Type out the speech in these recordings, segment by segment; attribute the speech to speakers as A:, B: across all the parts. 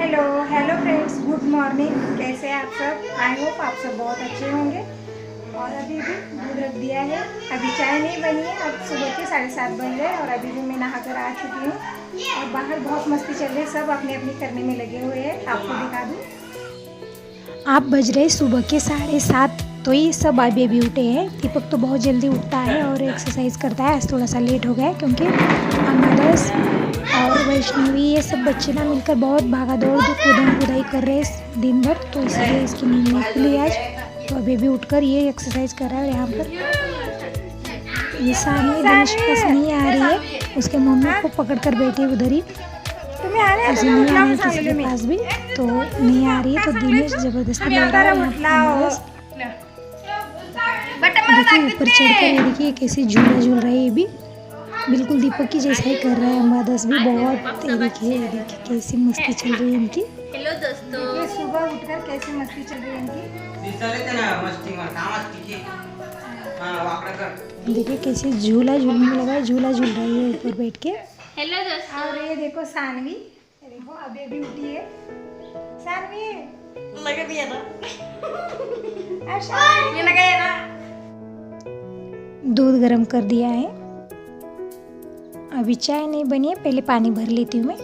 A: Hello hello friends, good morning. कैसे हैं आप सब? आई होप आप सब बहुत अच्छे होंगे। और अभी भी दूध रख दिया है, अभी चाय नहीं बनी है। अब सुबह के 7:30 बज गए और अभी भी मैं नहा कर आ चुकी हूँ। और बाहर बहुत मस्ती चल रही है, सब अपने अपनी करने में लगे हुए हैं। आपको दिखा दूँ, आप बज रहे सुबह के 7:30। तो ये सब अभी अभी उठे हैं। दीपक तो बहुत जल्दी उठता है और एक्सरसाइज करता है। आज थोड़ा सा लेट हो गया है क्योंकि अमरस और वैष्णवी ये सब बच्चे ना मिलकर बहुत भागा दौड़ कूदम कुदाई कर रहे हैं दिन भर, तो इसलिए इसकी नींद नहीं खुली आज। तो अभी भी उठकर ये एक्सरसाइज कर रहा है। और यहाँ पर ये सानी दिनेश के पास नहीं आ रही है, उसके मम्मी को पकड़ कर बैठी है उधर ही। नहीं आ रही किसी के पास भी, तो नहीं आ रही है। तो दिनेश जबरदस्ती ले रहा है। देखिए ऊपर चढ़कर ये देखिए कैसे झूला झूल रहा है। ये भी बिल्कुल दीपक की जैसा ही कर रहा है। अम्बादस भी बहुत, ये देखिए कैसी मस्ती चल रही है इनकी।
B: हेलो दोस्तों,
A: देखिए सुबह उठकर कैसी मस्ती चल रही है इनकी। देखिए कैसे झूला झूलने में लगा है, झूला झूल रही है ऊपर बैठ के।
B: हेलो दोस्तों।
A: और ये देखो सानवी, ये देखो अभी अभी उठी है सानवी।
B: लगा भी है ना,
A: ये लगा है ना। दूध गर्म कर दिया है, अभी चाय नहीं बनी है, पहले पानी भर लेती हूँ मैं।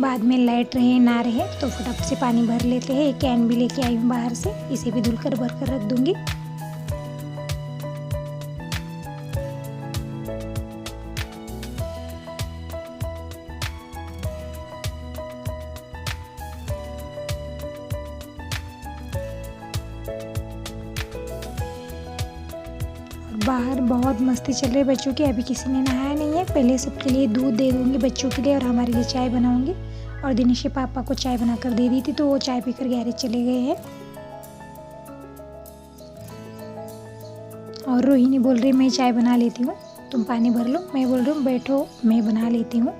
A: बाद में लाइट रहे ना रहे तो फटाफट से पानी भर लेते हैं। एक कैन भी लेके आई हूँ बाहर से, इसे भी धुलकर भर कर रख दूंगी। बाहर बहुत मस्ती चल रही है बच्चों की। अभी किसी ने नहाया नहीं है, पहले सबके लिए दूध दे दूंगी बच्चों के लिए और हमारे लिए चाय बनाऊंगी। और दिनेश के पापा को चाय बनाकर दे दी थी, तो वो चाय पीकर गैरेज चले गए हैं। और रोहिणी बोल रही मैं चाय बना लेती हूँ, तुम पानी भर लो। मैं बोल रही हूँ बैठो, मैं बना लेती हूँ।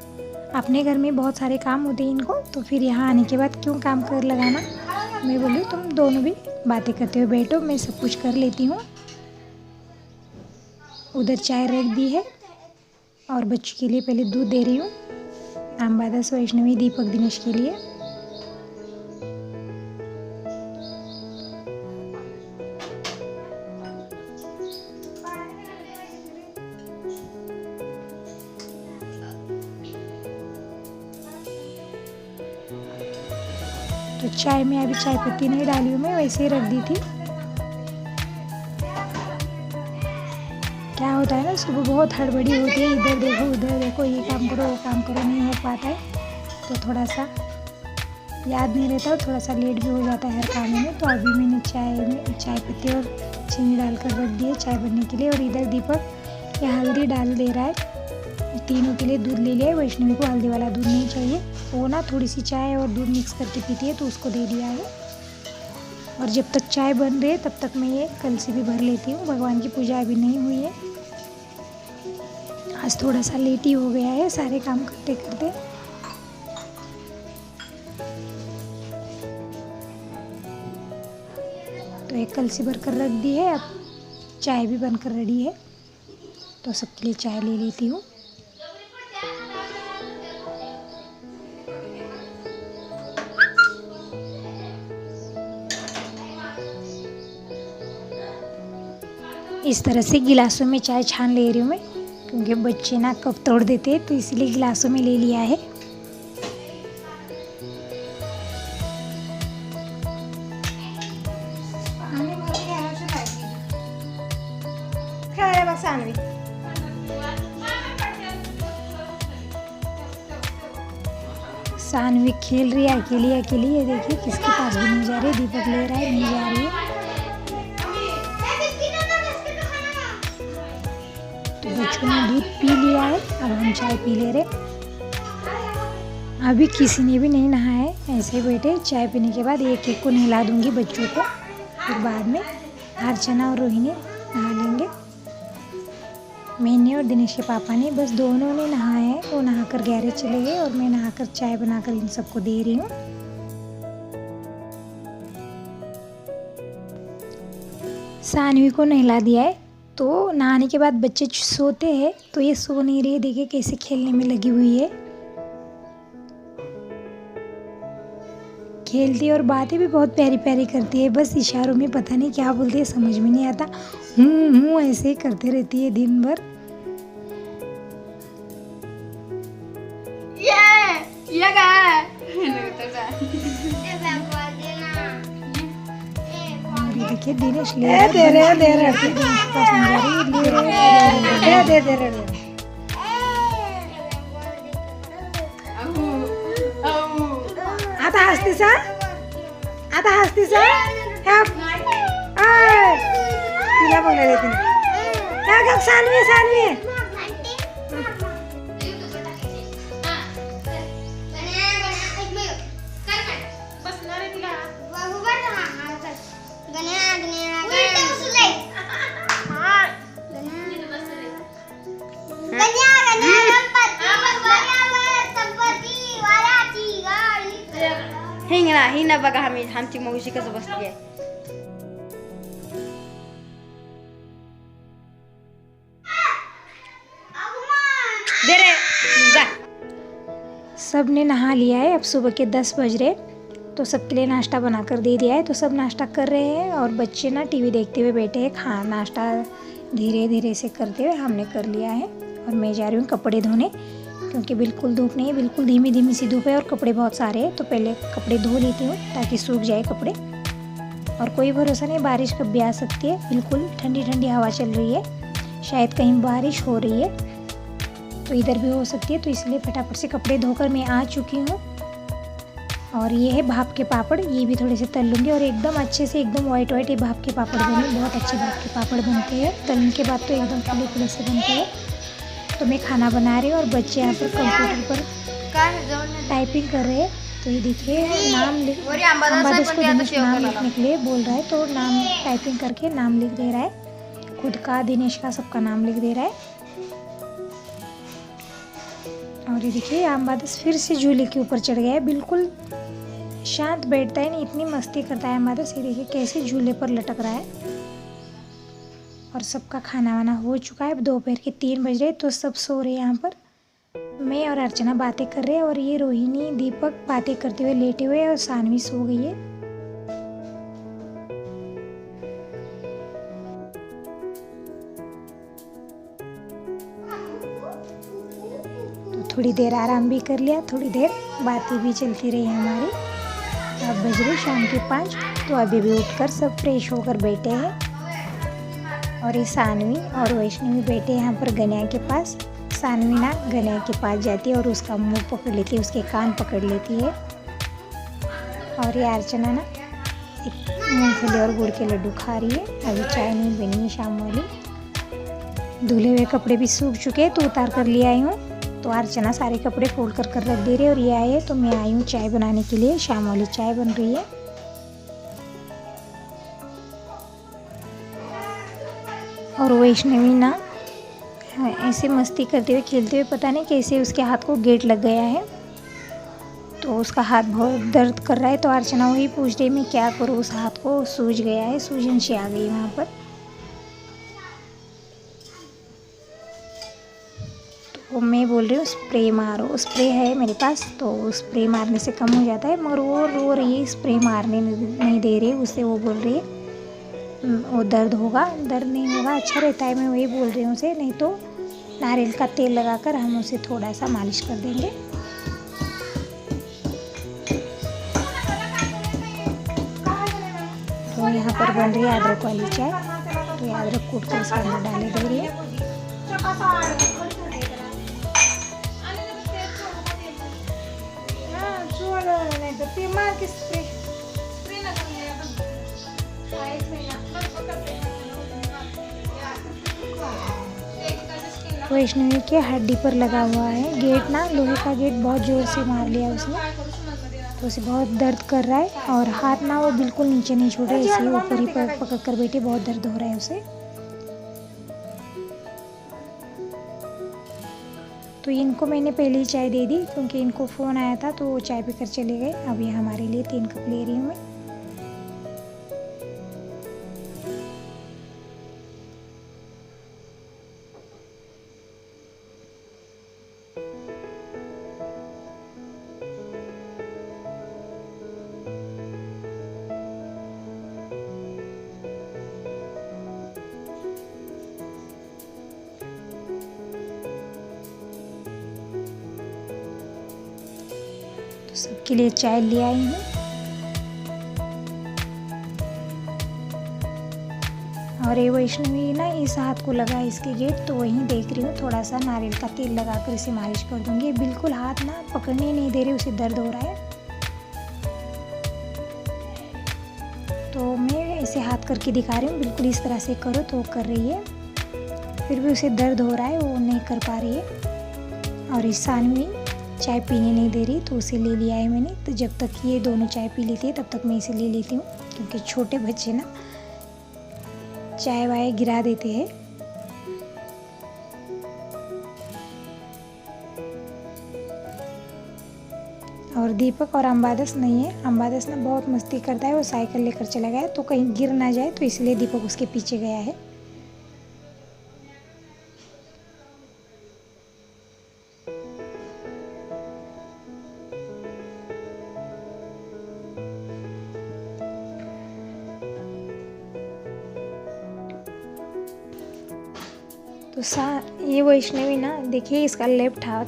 A: अपने घर में बहुत सारे काम होते हैं इनको, तो फिर यहाँ आने के बाद क्यों काम कर लगाना। मैं बोल रही हूँ तुम दोनों भी बातें करते हुए बैठो, मैं सब कुछ कर लेती हूँ। उधर चाय रख दी है और बच्चों के लिए पहले दूध दे रही हूँ। अम्बादस, वैष्णवी, दीपक, दिनेश के लिए। तो चाय में अभी चाय पत्ती नहीं डाली हूँ मैं, वैसे ही रख दी थी। क्या होता है ना, सुबह बहुत हड़बड़ी होती है, इधर देखो उधर देखो, ये काम करो वो काम करो, नहीं हो पाता है। तो थोड़ा सा याद नहीं रहता और थोड़ा सा लेट भी हो जाता है हर काम में। तो अभी मैंने चाय पत्ती और चीनी डालकर रख दी है चाय बनने के लिए। और इधर दीपक ये हल्दी डाल दे रहा है। तीनों के लिए दूध ले लिया है। वैष्णवी को हल्दी वाला दूध नहीं चाहिए, वो ना थोड़ी सी चाय और दूध मिक्स करके पीती है, तो उसको दे दिया है। और जब तक चाय बन रही है तब तक मैं ये कलसी भी भर लेती हूँ। भगवान की पूजा अभी नहीं हुई है, आज थोड़ा सा लेट ही हो गया है सारे काम करते करते। तो एक कलसी भर कर रख दी है। अब चाय भी बनकर रेडी है, तो सबके लिए चाय ले लेती हूँ। इस तरह से गिलासों में चाय छान ले रही हूँ मैं, क्योंकि बच्चे ना कप तोड़ देते हैं, तो इसीलिए गिलासों में ले लिया है। सानवी खेल रही है अकेली अकेली, ये देखिए किसके पास भी नहीं जा रही। दीपक ले रहा है, नहीं जा रही है। तो बच्चों ने दूध पी लिया है, अब हम चाय पी ले रहे। अभी किसी ने भी नहीं नहाया है, ऐसे बैठे। चाय पीने के बाद एक एक को नहला दूंगी बच्चों को, फिर बाद में अर्चना और रोहिणी नहा लेंगे। मैंने और दिनेश के पापा ने, बस दोनों ने नहाया है। वो नहाकर गैरेज चले गए और मैं नहाकर चाय बनाकर इन सबको दे रही हूँ। सानवी को नहला दिया है, तो नहाने के बाद बच्चे सोते हैं, तो ये सो नहीं रही है। देखिए कैसे खेलने में लगी हुई है। खेलती है और बातें भी बहुत प्यारी प्यारी करती है। बस इशारों में पता नहीं क्या बोलती है, समझ में नहीं आता। ऐसे ही करते रहती है दिन भर।
B: ये क्या है?
A: देखिए दिनेश दे रहे आता हसतीसा तिला बघणार आहे तिने सानवी
B: हिना बघा आमची मावशी कसं बसली आहे. दे रे जा.
A: सब ने नहा लिया है. अब सुबह के 10 बज रहे, तो सबके लिए नाश्ता बना कर दे दिया है. तो सब नाश्ता कर रहे हैं और बच्चे ना टीवी देखते हुए बैठे हैं. हाँ, नाश्ता धीरे धीरे से करते हुए हमने कर लिया है और मैं जा रही हूँ कपड़े धोने, क्योंकि बिल्कुल धूप नहीं है, बिल्कुल धीमी धीमी सी धूप है और कपड़े बहुत सारे हैं. तो पहले कपड़े धो लेती हूँ ताकि सूख जाए कपड़े. और कोई भरोसा नहीं, बारिश कब भी आ सकती है. बिल्कुल ठंडी ठंडी हवा चल रही है, शायद कहीं बारिश हो रही है, तो इधर भी हो सकती है. तो इसलिए फटाफट से कपड़े धोकर मैं आ चुकी हूँ. और ये है भाप के पापड़, ये भी थोड़े से तल लूँगी और एकदम अच्छे से एकदम वाइट वाइट ये भाप के पापड़ बने. बहुत अच्छे भाप के पापड़ बनते हैं, तलने के बाद तो एकदम फुले फुले से बनते हैं. तो मैं खाना बना रही हूँ और बच्चे यहाँ पर कंप्यूटर पर टाइपिंग कर रहे हैं. तो ये देखिए नाम अंबादास को दिनेश नाम लिखने के लिए बोल रहा है, तो नाम टाइपिंग करके नाम लिख दे रहा है. खुद का, दिनेश का, सबका नाम लिख दे रहा है. और ये देखिए अंबादास फिर से झूले के ऊपर चढ़ गया है. बिल्कुल शांत बैठता है, नहीं इतनी मस्ती करता है अंबादास. ये देखिए कैसे झूले पर लटक रहा है. और सबका खाना वाना हो चुका है. अब दोपहर के 3 बज रहे, तो सब सो रहे हैं. यहाँ पर मैं और अर्चना बातें कर रहे हैं और ये रोहिणी, दीपक बातें करते हुए लेटे हुए और सानवी सो गई है. तो थोड़ी देर आराम भी कर लिया, थोड़ी देर बातें भी चलती रही हमारी. अब बज रहे शाम के 5, तो अभी भी उठकर सब फ्रेश होकर बैठे हैं. और ये सानवी और वैष्णवी बैठे यहाँ पर गन्या के पास. सानवी ना गन्या के पास जाती है और उसका मुंह पकड़ लेती है, उसके कान पकड़ लेती है. और ये अर्चना ना मूंगफली और गुड़ के लड्डू खा रही है. अभी चाय नहीं बनी है शाम वाली. धुले हुए कपड़े भी सूख चुके हैं, तो उतार कर ले आई हूँ. तो अर्चना सारे कपड़े फोल्ड कर रख दे रही है. और ये आए है, तो मैं आई हूँ चाय बनाने के लिए. शाम वाली चाय बन रही है. और वैष्णवी ना ऐसे मस्ती करते हुए खेलते हुए पता नहीं कैसे उसके हाथ को गेट लग गया है, तो उसका हाथ बहुत दर्द कर रहा है. तो अर्चना वही पूछ रही मैं क्या करूँ, उस हाथ को सूज गया है, सूजन सी आ गई वहाँ पर. तो मैं बोल रही हूँ स्प्रे मारो. स्प्रे है मेरे पास, तो स्प्रे मारने से कम हो जाता है. मगर वो रो रही है, स्प्रे मारने नहीं दे रही उससे. वो बोल रही है वो दर्द नहीं होगा, अच्छा रहता है. मैं वही बोल रही हूँ उसे, नहीं तो नारियल का तेल लगाकर हम उसे थोड़ा सा मालिश कर देंगे. तो यहाँ पर बन रही है अदरक वाली चाय. तो ये अदरक कूट कर इसके अंदर डाले दे रही है. वैष्णवी के हड्डी पर लगा हुआ है गेट ना, लोहे का गेट. बहुत ज़ोर से मार लिया उसने, तो उसे बहुत दर्द कर रहा है. और हाथ ना वो बिल्कुल नीचे नहीं छोड़ रहा है, इसलिए ऊपर ही पकड़ कर बैठे. बहुत दर्द हो रहा है उसे. तो इनको मैंने पहले ही चाय दे दी, क्योंकि इनको फ़ोन आया था, तो वो चाय पीकर चले गए. अब ये हमारे लिए 3 कप ले रही हूँ मैं. सबके लिए चाय ले आई हूँ। और ये वैष्णवी ना इस हाथ को लगा इसके गेट, तो वहीं देख रही हूँ थोड़ा सा नारियल का तेल लगाकर इसे मालिश कर दूंगी। बिल्कुल हाथ ना पकड़ने नहीं दे रही, उसे दर्द हो रहा है। तो मैं इसे हाथ करके दिखा रही हूँ, बिल्कुल इस तरह से करो तो कर रही है। फिर भी उसे दर्द हो रहा है, वो नहीं कर पा रही है। और इस सानवी चाय पीने नहीं दे रही, तो उसे ले लिया है मैंने। तो जब तक ये दोनों चाय पी लेती है तब तक मैं इसे ले लेती हूँ, क्योंकि छोटे बच्चे ना चाय वाय गिरा देते हैं। और दीपक और अंबादस नहीं है। अंबादस ना बहुत मस्ती करता है, वो साइकिल लेकर चला गया है, तो कहीं गिर ना जाए, तो इसलिए दीपक उसके पीछे गया है। तो ये वैष्णवी ना देखिए, इसका लेफ्ट हाथ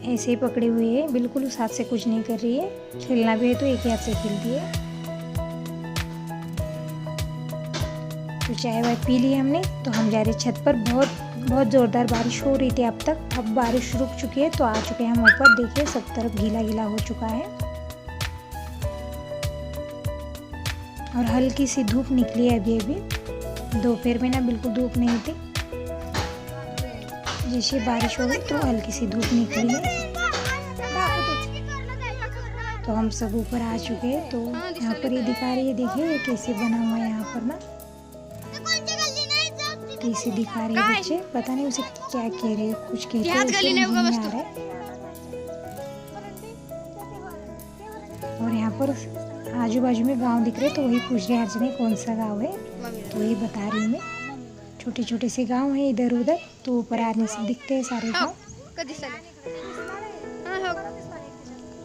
A: ऐसे ही पकड़ी हुई है, बिल्कुल उस हाथ से कुछ नहीं कर रही है। खेलना भी है तो एक ही हाथ से खेलती है। तो चाय वाय पी ली हमने, तो हम जा रहे छत पर। बहुत ज़ोरदार बारिश हो रही थी अब तक, अब बारिश रुक चुकी है, तो आ चुके हैं हम ऊपर। देखिए सब तरफ गीला गीला हो चुका है और हल्की सी धूप निकली है अभी अभी। दोपहर में ना बिल्कुल धूप नहीं थी, जैसे बारिश हो गई तो हल्की सी धूप निकली है। तो हम सब ऊपर आ चुके हैं। तो यहाँ पर ये दिखा रही है, देखिए ये कैसे बना हुआ है यहाँ पर ना, कैसे दिखा रही है बच्चे। पता नहीं उसे क्या कह रहे हैं, कुछ कहते हैं, समझ नहीं आ रहा है। और यहाँ पर आजू बाजू में गांव दिख रहे, तो वही पूछ रहे अर्चना कौन सा गांव है, तो वही बता रही हूँ मैं। छोटे छोटे से गांव हैं इधर उधर, तो ऊपर आने से दिखते हैं सारे गांव।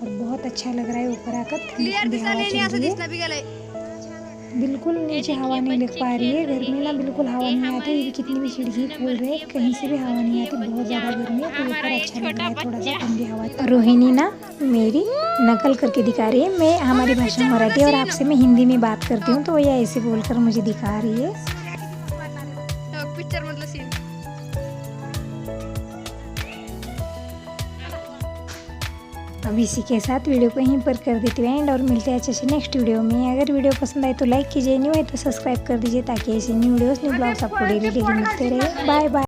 A: और बहुत अच्छा लग रहा है ऊपर आकर, ठंडी ठंडी हवा चल रही है। बिल्कुल नीचे हवा नहीं लग पा रही है, घर में ना बिल्कुल हवा नहीं आती। कितनी भी खिड़की खोल रहे हैं, कहीं से भी हवा नहीं आती, बहुत ज़्यादा गर्मी है। तो ऊपर अच्छा लग रहा है, थोड़ा सा ठंडी हवा। रोहिणी ना मेरी नकल करके दिखा रही है। मैं हमारी भाषा मराठी और आपसे मैं हिंदी में बात करती हूँ, तो वह ऐसे बोलकर मुझे दिखा रही है।
B: पिक्चर मतलब सीन।
A: अब इसी के साथ वीडियो को यहीं पर कर देती हूँ एंड, और मिलते हैं अच्छे से नेक्स्ट वीडियो में। अगर वीडियो पसंद आए तो लाइक कीजिए, न्यू है तो सब्सक्राइब कर दीजिए, ताकि ऐसे न्यू वीडियोस न्यू ब्लॉग्स आपको डेली डेली मिलते रहे। Bye bye.